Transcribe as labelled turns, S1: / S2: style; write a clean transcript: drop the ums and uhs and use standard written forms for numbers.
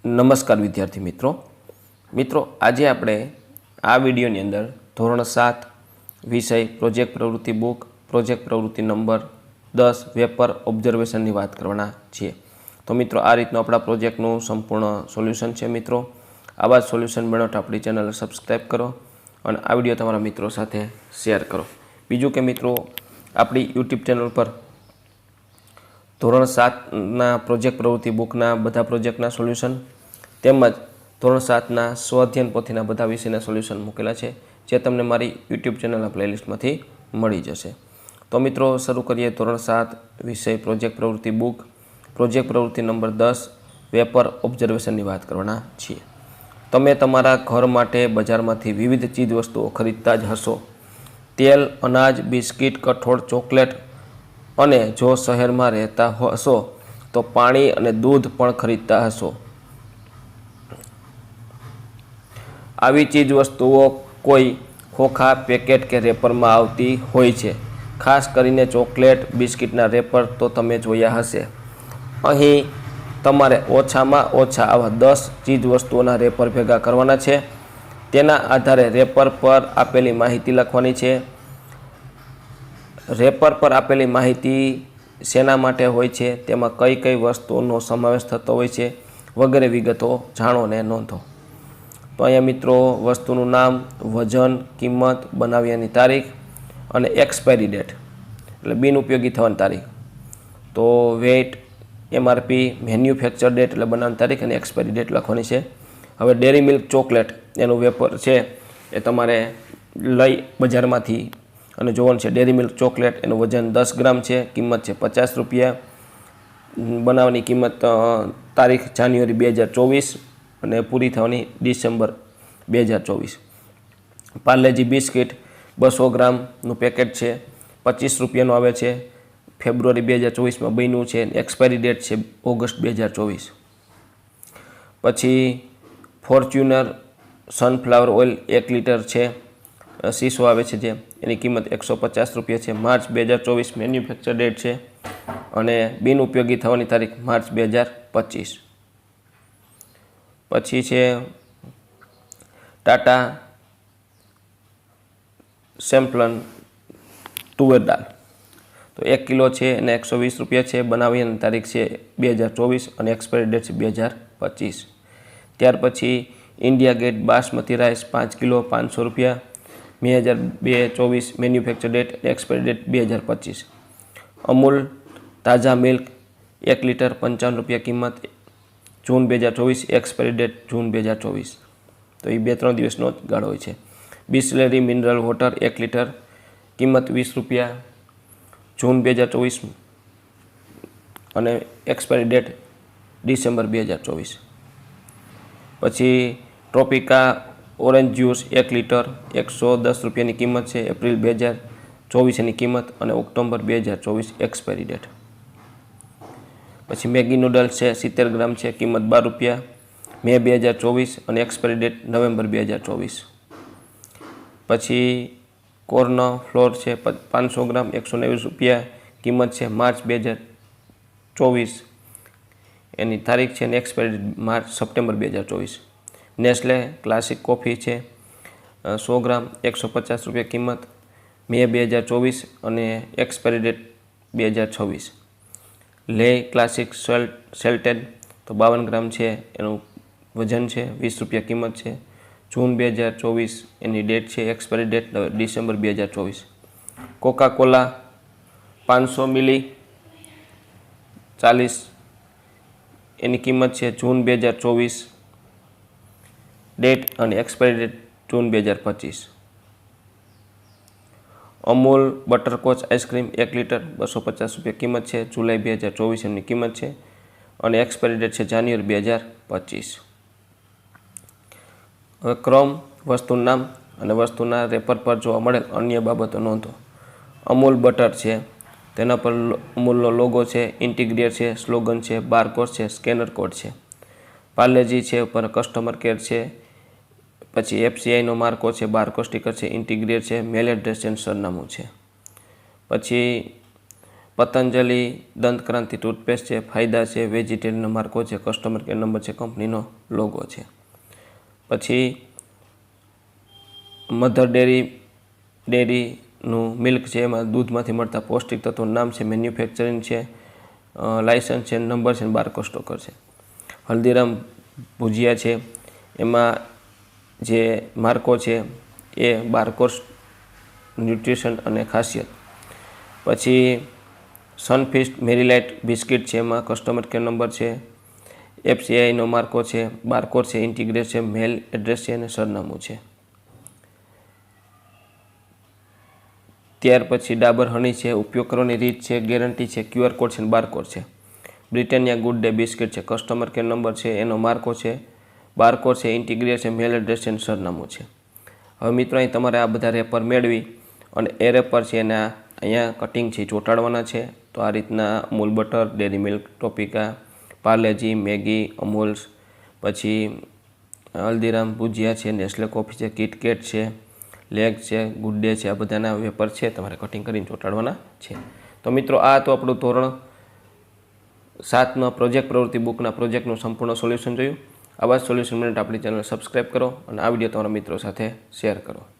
S1: નમસ્કાર વિદ્યાર્થી મિત્રો આજે આપણે આ વિડીયોની અંદર ધોરણ 7 વિષય પ્રોજેક્ટ પ્રવૃત્તિ બુક પ્રોજેક્ટ પ્રવૃત્તિ નંબર 10 વેપર ઓબ્ઝર્વેશનની વાત કરવાના છીએ। તો મિત્રો આ રીતનું આપણા પ્રોજેક્ટનું સંપૂર્ણ સોલ્યુશન છે। મિત્રો આવા જ સોલ્યુશન મેળવવા આપણી ચેનલ સબસ્ક્રાઈબ કરો અને આ વિડીયો તમારા મિત્રો સાથે શેર કરો। બીજું કે મિત્રો આપણી યુટ્યુબ ચેનલ પર ધોરણ 7ના પ્રોજેક્ટ પ્રવૃત્તિ બુકના બધા પ્રોજેક્ટના સોલ્યુશન તેમજ ધોરણ 7ના સ્વઅધ્યયન પોથીના બધા વિષયના સોલ્યુશન મૂકેલા છે, જે તમને મારી યુટ્યુબ ચેનલના પ્લેલિસ્ટમાંથી મળી જશે। તો મિત્રો શરૂ કરીએ ધોરણ 7 વિષય પ્રોજેક્ટ પ્રવૃત્તિ બુક પ્રોજેક્ટ પ્રવૃત્તિ નંબર 10 વેપર ઓબ્ઝર્વેશનની વાત કરવાના છીએ। તમે તમારા ઘર માટે બજારમાંથી વિવિધ ચીજ વસ્તુઓ ખરીદતા જ હશો। તેલ, અનાજ, બિસ્કિટ, કઠોળ, ચોકલેટ અને જો શહેરમાં રહેતા હશો તો પાણી અને દૂધ પણ ખરીદતા હશો। આવી ચીજ વસ્તુઓ કોઈ ખોખા, પેકેટ કે રેપરમાં આવતી હોય છે। ખાસ કરીને ચોકલેટ, બિસ્કિટના રેપર તો તમે જોયા હશે। અહીં તમારે ઓછામાં ઓછા આવા 10 ચીજ વસ્તુઓના રેપર ભેગા કરવાના છે। તેના આધારે રેપર પર આપેલી માહિતી લખવાની છે। રેપર પર આપેલી માહિતી શેના માટે હોય છે, તેમાં કઈ કઈ વસ્તુઓનો સમાવેશ થતો હોય છે વગેરે વિગતો જાણો અને નોંધો। તો અહીંયા મિત્રો વસ્તુનું નામ, વજન, કિંમત, બનાવ્યાની તારીખ અને એક્સપાયરી ડેટ એટલે બિનઉપયોગી થવાની તારીખ, તો વેઇટ, એમઆરપી, મેન્યુફેક્ચર ડેટ એટલે બનાવવાની તારીખ અને એક્સપાયરી ડેટ લખવાની છે। હવે ડેરી મિલ્ક ચોકલેટ એનું વેપર છે એ તમારે લઈ બજારમાંથી અને જોવાનું છે। ડેરી મિલ્ક ચોકલેટ એનું વજન 10 ગ્રામ છે, કિંમત છે 50 રૂપિયા, બનાવવાની કિંમત તારીખ જાન્યુઆરી 2024 અને પૂરી થવાની ડિસેમ્બર 2024। પાર્લેજી બિસ્કિટ 200 ગ્રામનું પેકેટ છે, 25 રૂપિયાનું આવે છે, ફેબ્રુઆરી 2024માં બન્યું છે, એક્સપાયરી ડેટ છે ઓગસ્ટ 2024। પછી ફોર્ચ્યુનર સનફ્લાવર ઓઇલ 1 લીટર છે, શીશો આવે છે જે, એની કિંમત 150 રૂપિયા છે, માર્ચ 2024 મેન્યુફેક્ચર ડેટ છે અને બિનઉપયોગી થવાની તારીખ માર્ચ 2025। પછી છે ટાટા સેમ્પલન તુવેર દાળ, તો 1 કિલો છે અને 120 રૂપિયા છે, બનાવવાની તારીખ છે 2024 અને એક્સપાયરી ડેટ છે 2025। ત્યાર પછી India Gate basmati rice 5 kilo 500 રૂપિયા, 2024 manufacture date, expiry date 2025। Amul Taaza milk 1 litre 55 રૂપિયા કિંમત, જૂન 2024, એક્સપાયરી ડેટ જૂન 2024। તો એ 2-3 દિવસનો જ ગાળો હોય છે। બિસ્લેરી મિનરલ વોટર 1 લીટર, કિંમત 20 રૂપિયા, જૂન 2024 અને એક્સપાયરી ડેટ ડિસેમ્બર 2024। પછી ટ્રોપિકા ઓરેન્જ જ્યુસ 1 લીટર 110 રૂપિયાની કિંમત છે, એપ્રિલ 2024 એની કિંમત અને ઓક્ટોબર 2024 એક્સપાયરી ડેટ। પછી મેગી નૂડલ્સ છે 70 ગ્રામ છે, કિંમત 12 રૂપિયા, મે 2024 અને એક્સપાયરી ડેટ નવેમ્બર 2024। પછી કોર્ન ફ્લોર છે 500 ગ્રામ 129 રૂપિયા, કિંમત છે માર્ચ 2024 એની તારીખ છે અને expiry September 2024। Nestle classic coffee છે 100 ગ્રામ 150 રૂપિયા કિંમત, મે 2024 અને એક્સપાયરી ડેટ 2026। લે ક્લાસિક સેલ્ટેડ તો 52 ગ્રામ છે, એનું વજન છે 20 રૂપિયા કિંમત છે, જૂન 2024 એની ડેટ છે, expiry date December 2024। Coca Cola 500 મિલી 40 એની કિંમત છે જૂન 2024, ડેટ અને એક્સપાયરી ડેટ જૂન 2025। અમૂલ બટરકોચ આઈસ્ક્રીમ 1 લીટર 250 રૂપિયા કિંમત છે, જુલાઈ 2024 એમની કિંમત છે અને એક્સપાયરી ડેટ છે જાન્યુઆરી 2025। હવે ક્રમ, વસ્તુનું નામ અને વસ્તુના રેપર પર જોવા મળેલ અન્ય બાબતો નોંધો। અમૂલ બટર છે, તેના પર અમૂલનો લોગો છે, ઇન્ટિગ્રેટ છે, સ્લોગન છે, બારકોડ છે, સ્કેનર કોડ છે। પાર્લેજી છે, ઉપર કસ્ટમર કેર છે, પછી એફસીઆઈનો માર્કો છે, બારકોડ સ્ટીકર છે, ઇન્ટિગ્રેટ છે, મેલ એડ્રેસ છે, સરનામું છે। પછી પતંજલિ દંતક્રાંતિ ટૂથપેસ્ટ છે, ફાયદા છે, વેજીટેરિયનનો માર્કો છે, કસ્ટમર કેર નંબર છે, કંપનીનો લોગો છે. પછી મધર ડેરીનું મિલ્ક છે, એમાં દૂધમાંથી મળતા પૌષ્ટિક તત્વોનું નામ છે, મેન્યુફેક્ચરિંગ છે, લાયસન્સ છે, નંબર છે, બારકોડ સ્ટોકર છે. હલ્દીરામ ભુજિયા છે, એમાં જે માર્કો છે એ બારકોડ, ન્યુટ્રિશન અને ખાસિયત. પછી સનફીસ્ટ મેરીલાઇટ બિસ્કિટ છે, એમાં કસ્ટમર કેર નંબર છે, FCIનો માર્કો છે, બારકોડ છે, ઇન્ટિગ્રેટ છે, મેલ એડ્રેસ છે અને સરનામું છે. ત્યાર પછી ડાબર હની છે, ઉપયોગ કરવાની રીત છે, ગેરંટી છે, QR કોડ છે અને બારકોડ છે. બ્રિટાનિયા ગુડ ડે બિસ્કિટ છે, કસ્ટમર કેર નંબર છે, એનો માર્કો છે, બારકોડ છે, ઇન્ટિગ્રેટ છે, મેલ એડ્રેસ છે અને સરનામું છે. હવે મિત્રો અહીં તમારે આ બધા રેપર મેળવી અને એ રેપર છે એના અહીંયા કટિંગ છે ચોંટાડવાના છે. તો આ રીતના અમૂલ બટર, ડેરી મિલ્ક, ટોપિકા, પાર્લેજી, મેગી, અમૂલ્સ, પછી હલ્દીરામ ભુજિયા છે, નેસ્લે કોફી છે, કિટકેટ છે, લેગ છે, ગુડ ડે છે, આ બધાના વેપર છે તમારે કટિંગ કરીને ચોંટાડવાના છે. તો મિત્રો આ તો આપણું ધોરણ 7ના પ્રોજેક્ટ પ્રવૃત્તિ બુકના પ્રોજેક્ટનું સંપૂર્ણ સોલ્યુશન જોયું. આવા જ સોલ્યુશન માટે આપણી ચેનલ સબસ્ક્રાઈબ કરો અને આ વિડીયો તમારા મિત્રો સાથે શેર કરો.